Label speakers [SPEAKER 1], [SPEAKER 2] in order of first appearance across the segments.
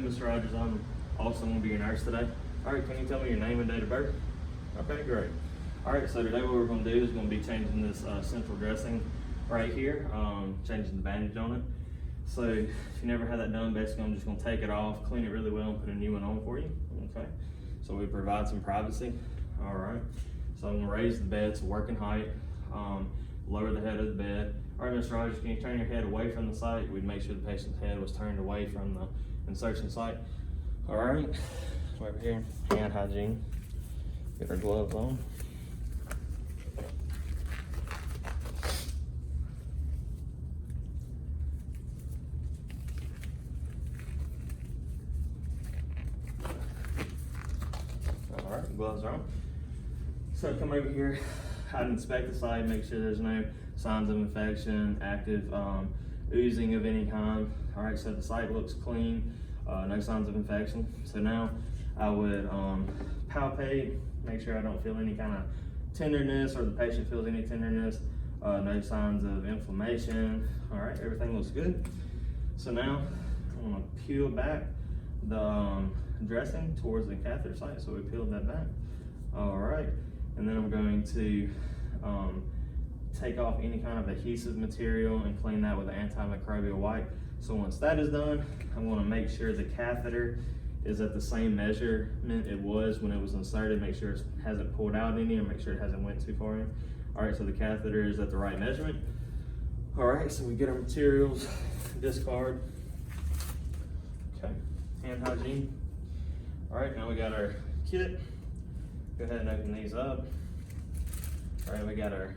[SPEAKER 1] Mr. Rogers, I'm also going to be your nurse today. All right, can you tell me your name and date of birth? Okay, great. All right, so today what we're going to do is going to be changing this central dressing right here, changing the bandage on it. So if you never had that done, basically I'm just going to take it off, clean it really well, and put a new one on for you. Okay, so we provide some privacy. All right, so I'm going to raise the bed to working height, lower the head of the bed. All right, Mr. Rogers, can you turn your head away from the site? We'd make sure the patient's head was turned away from the insertion site. All right, over here, hand hygiene. Get our gloves on. All right, gloves are on. So come over here, I'd inspect the site, make sure there's no signs of infection, active oozing of any kind. All right, so the site looks clean, no signs of infection. So now I would palpate, make sure I don't feel any kind of tenderness or the patient feels any tenderness, no signs of inflammation. All right, everything looks good. So now I'm gonna peel back the dressing towards the catheter site. So we peeled that back. All right, and then I'm going to take off any kind of adhesive material and clean that with an antimicrobial wipe. So once that is done, I want to make sure the catheter is at the same measurement it was when it was inserted. Make sure it hasn't pulled out any, and make sure it hasn't went too far in. All right, so the catheter is at the right measurement. All right, so we get our materials, discard. Okay, hand hygiene. All right, now we got our kit. Go ahead and open these up. All right, we got our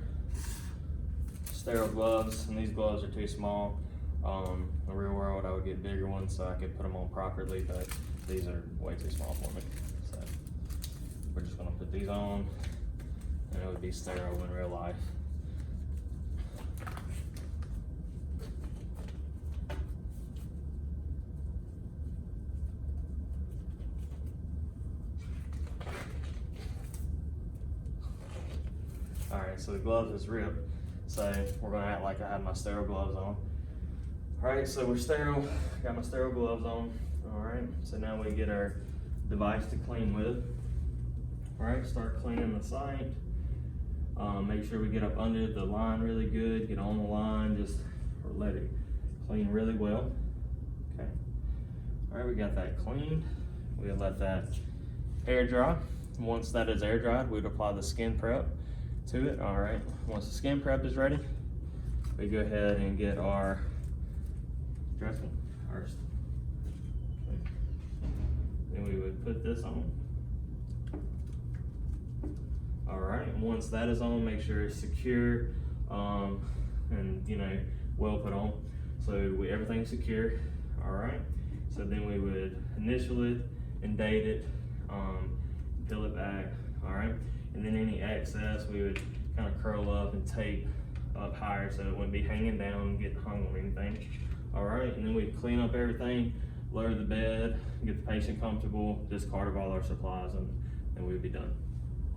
[SPEAKER 1] sterile gloves, and these gloves are too small. In the real world, I would get bigger ones so I could put them on properly, but these are way too small for me. So we're just gonna put these on, and it would be sterile in real life. All right, so the gloves is ripped. So we're gonna act like I have my sterile gloves on. All right, so we're sterile, got my sterile gloves on. All right, so now we get our device to clean with. All right, start cleaning the site. Make sure we get up under the line really good, get on the line, just let it clean really well. Okay, all right, we got that cleaned. We'll let that air dry. Once that is air dried, we'd apply the skin prep to it. All right, once the skin prep is ready, we go ahead and get our dressing first. Okay. Then we would put this on. All right, and once that is on, make sure it's secure and well put on. So everything's secure. All right, so then we would initial it and date it, peel it back. All right, and then any excess we would kind of curl up and tape up higher so it wouldn't be hanging down and get hung on anything. All right, and then we'd clean up everything, lower the bed, get the patient comfortable, discard of all our supplies, and we'd be done.